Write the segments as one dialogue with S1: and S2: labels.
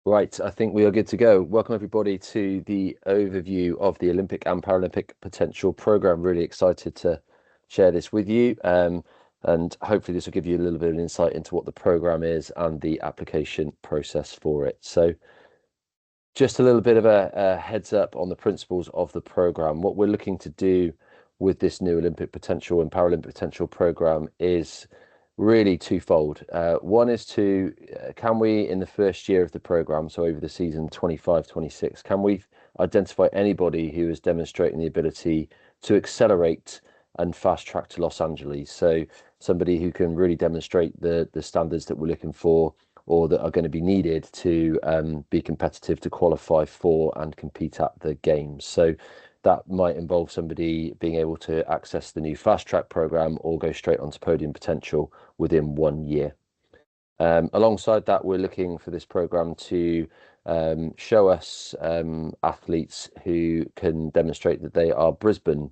S1: Right, I think we are good to go. Welcome everybody to the overview of the Olympic and Paralympic potential program. Really excited to share this with you, and hopefully this will give you a little bit of an insight into what the program is and the application process for it. So just a little bit of a heads up on the principles of the program. What we're looking to do with this new Olympic potential and Paralympic potential program is really twofold. One is to, can we, in the first year of the program, so over the season 25-26, can we identify anybody who is demonstrating the ability to accelerate and fast track to Los Angeles? So somebody who can really demonstrate the standards that we're looking for, or that are going to be needed to be competitive to qualify for and compete at the games. So that might involve somebody being able to access the new fast track program or go straight onto podium potential within 1 year. Alongside that, we're looking for this program to show us athletes who can demonstrate that they are Brisbane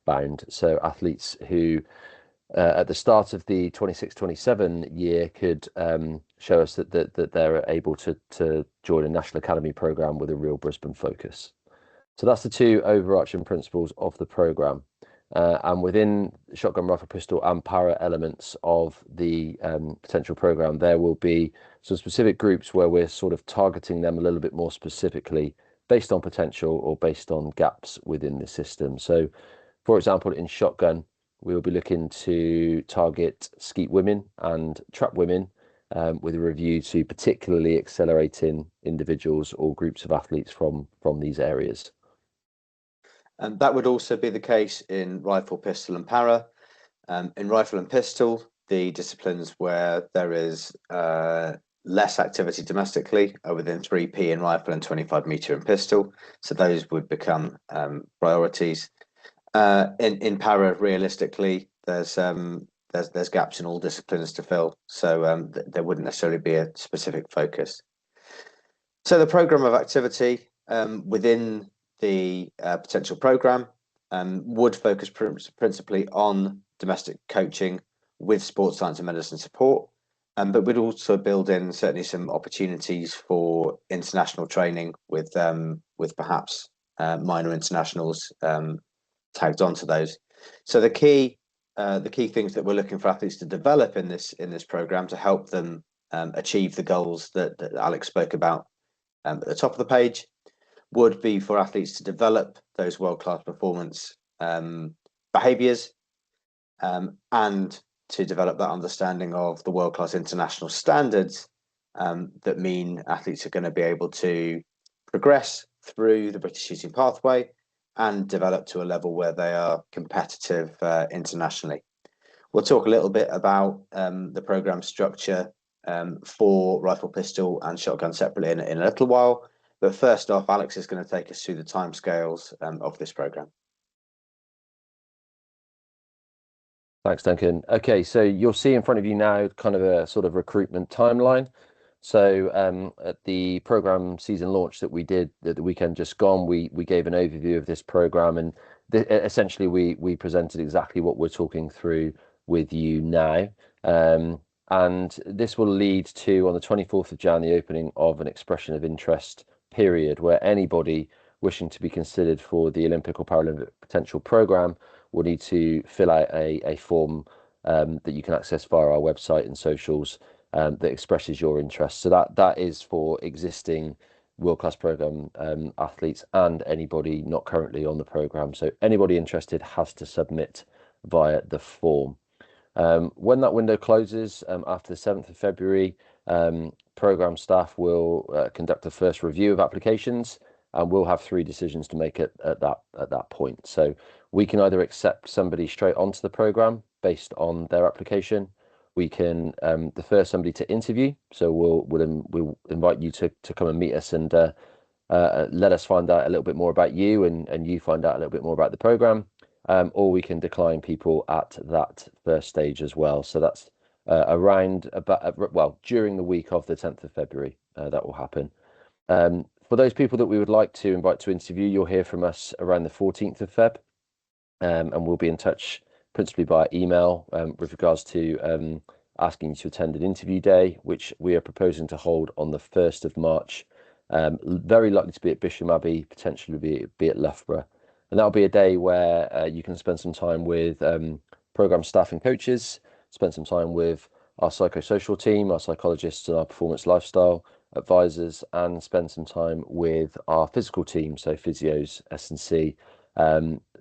S1: bound. So athletes who at the start of the 26-27 year could show us that they're able to join a National Academy program with a real Brisbane focus. So that's the two overarching principles of the program. And within shotgun, rifle, pistol, and para elements of the potential program, there will be some specific groups where we're sort of targeting them a little bit more specifically based on potential or based on gaps within the system. So, for example, in shotgun, we will be looking to target skeet women and trap women with a review to particularly accelerating individuals or groups of athletes from these areas.
S2: And that would also be the case in rifle, pistol, and para. In rifle and pistol, the disciplines where there is less activity domestically are within 3P in rifle and 25-meter in pistol. So those would become priorities. In para, realistically, there's gaps in all disciplines to fill. So there wouldn't necessarily be a specific focus. So the program of activity within the potential program would focus principally on domestic coaching with sports science and medicine support, but we'd also build in certainly some opportunities for international training with perhaps minor internationals tagged onto those. So the key things that we're looking for athletes to develop in this program to help them achieve the goals that Alex spoke about at the top of the page would be for athletes to develop those world-class performance behaviours and to develop that understanding of the world-class international standards that mean athletes are going to be able to progress through the British shooting pathway and develop to a level where they are competitive internationally. We'll talk a little bit about the program structure for rifle, pistol, and shotgun separately in a little while. But first off, Alex is going to take us through the timescales of this program.
S1: Thanks, Duncan. Okay, so you'll see in front of you now kind of a sort of recruitment timeline. So at the program season launch that we did the weekend just gone, we gave an overview of this program, and essentially we presented exactly what we're talking through with you now. And this will lead to, on the 24th of January, the opening of an expression of interest period where anybody wishing to be considered for the Olympic or Paralympic potential program will need to fill out a form that you can access via our website and socials that expresses your interest. So that is for existing world-class program athletes and anybody not currently on the program. So anybody interested has to submit via the form. When that window closes after the 7th of February, program staff will conduct a first review of applications, and we'll have 3 decisions to make at that point. So we can either accept somebody straight onto the program based on their application. We can defer somebody to interview. So we'll invite you to come and meet us and let us find out a little bit more about you, and you find out a little bit more about the program. Or we can decline people at that first stage as well. So that's around about during the week of the 10th of February that will happen. For those people that we would like to invite to interview, you'll hear from us around the 14th of Feb, and we'll be in touch principally by email with regards to asking you to attend an interview day, which we are proposing to hold on the 1st of March. Very likely to be at Bisham Abbey, potentially be at Loughborough. And that'll be a day where you can spend some time with programme staff and coaches, spend some time with our psychosocial team, our psychologists and our performance lifestyle advisors, and spend some time with our physical team, so physios, S&C.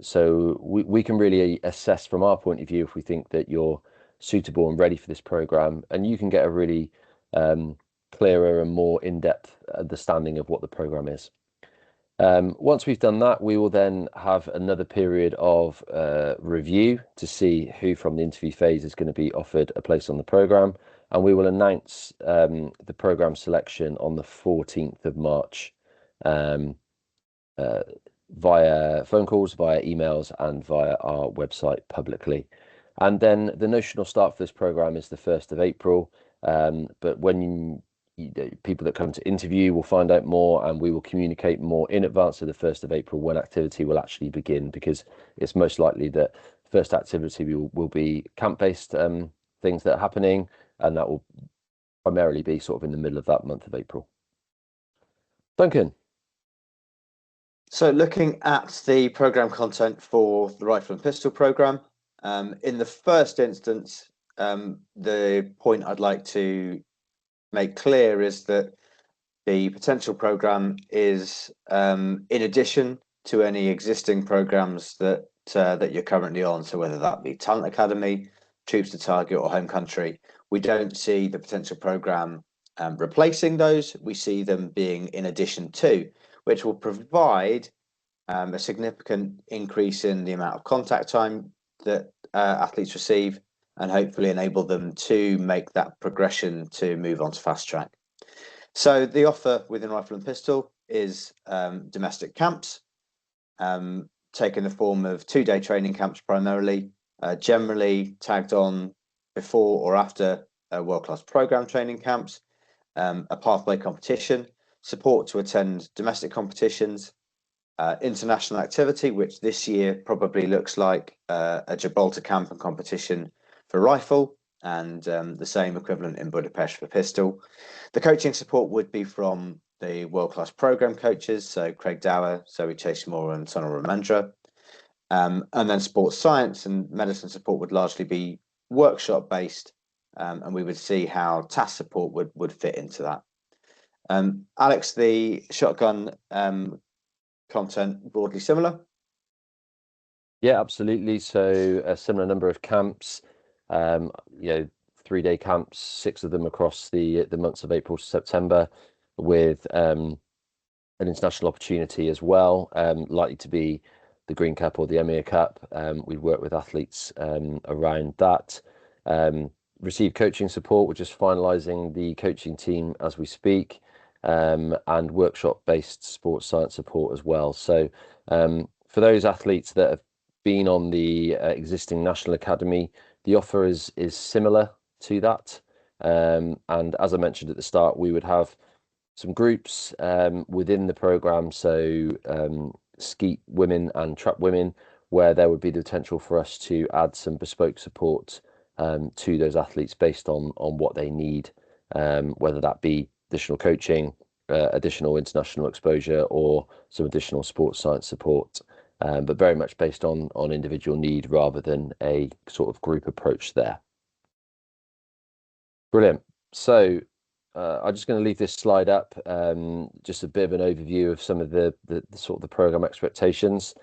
S1: So we can really assess from our point of view if we think that you're suitable and ready for this program, and you can get a really clearer and more in-depth understanding of what the program is. Once we've done that, we will then have another period of review to see who from the interview phase is going to be offered a place on the program, and we will announce the program selection on the 14th of March via phone calls, via emails, and via our website publicly. And then the notional start for this program is the 1st of April. But when people that come to interview will find out more, and we will communicate more in advance of the 1st of April when activity will actually begin, because it's most likely that first activity will be camp-based things that are happening, and that will primarily be sort of in the middle of that month of April. Duncan.
S2: So looking at the program content for the rifle and pistol program, in the first instance, the point I'd like to make clear is that the potential program is in addition to any existing programs that you're currently on. So whether that be Talent Academy, Troops to Target, or Home Country, we don't see the potential program replacing those. We see them being in addition to, which will provide a significant increase in the amount of contact time that athletes receive, and hopefully enable them to make that progression to move on to fast track. So the offer within Rifle and Pistol is domestic camps, taking the form of 2-day training camps primarily, generally tagged on before or after world-class program training camps, a pathway competition, support to attend domestic competitions, international activity, which this year probably looks like a Gibraltar camp and competition for rifle, and the same equivalent in Budapest for pistol. The coaching support would be from the world-class program coaches, so Craig Dower, Zoe Chase-Moore, and Sonal Ramandra. And then sports science and medicine support would largely be workshop-based, and we would see how task support would fit into that. Alex, the shotgun content broadly similar?
S1: Yeah, absolutely. So a similar number of camps, 3-day camps, 6 of them across the months of April to September, with an international opportunity as well, likely to be the Green Cup or the Emir Cup. We work with athletes around that. Receive coaching support. We're just finalising the coaching team as we speak, and workshop-based sports science support as well. So for those athletes that have been on the existing National Academy, the offer is similar to that. And as I mentioned at the start, we would have some groups within the program, so skeet women and trap women, where there would be the potential for us to add some bespoke support to those athletes based on what they need, whether that be additional coaching, additional international exposure, or some additional sports science support, but very much based on individual need rather than a sort of group approach there. Brilliant. So I'm just going to leave this slide up, just a bit of an overview of some of the sort of the program expectations.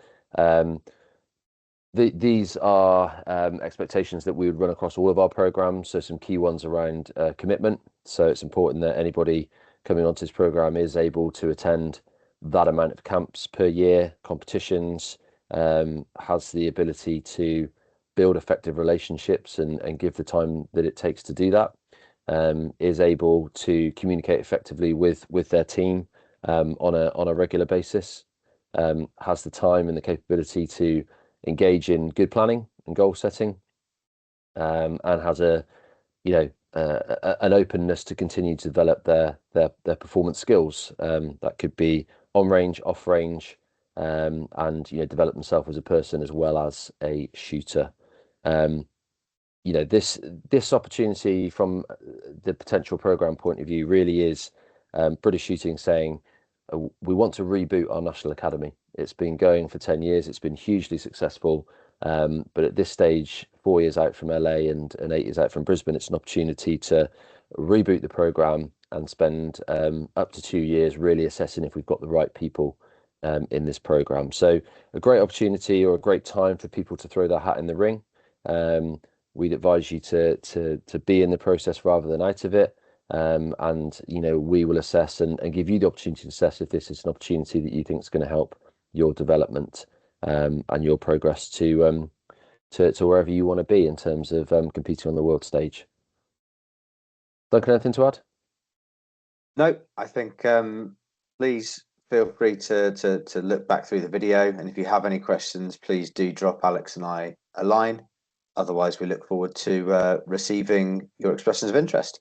S1: These are expectations that we would run across all of our programs. So some key ones around commitment. So it's important that anybody coming onto this program is able to attend that amount of camps per year, competitions, has the ability to build effective relationships and give the time that it takes to do that, is able to communicate effectively with their team on a regular basis, has the time and the capability to engage in good planning and goal setting, and has an openness to continue to develop their performance skills. That could be on range, off range, and develop themselves as a person as well as a shooter. you know, this opportunity from the potential program point of view really is British Shooting saying we want to reboot our National Academy. It's been going for 10 years. It's been hugely successful. But at this stage, 4 years out from LA and 8 years out from Brisbane, it's an opportunity to reboot the program and spend up to 2 years really assessing if we've got the right people in this program. So a great opportunity or a great time for people to throw their hat in the ring. We'd advise you to be in the process rather than out of it. And you know, we will assess and give you the opportunity to assess if this is an opportunity that you think is going to help your development and your progress to wherever you want to be in terms of competing on the world stage. Duncan, anything to add?
S2: No, I think please feel free to look back through the video, and if you have any questions, please do drop Alex and I a line. Otherwise, we look forward to receiving your expressions of interest.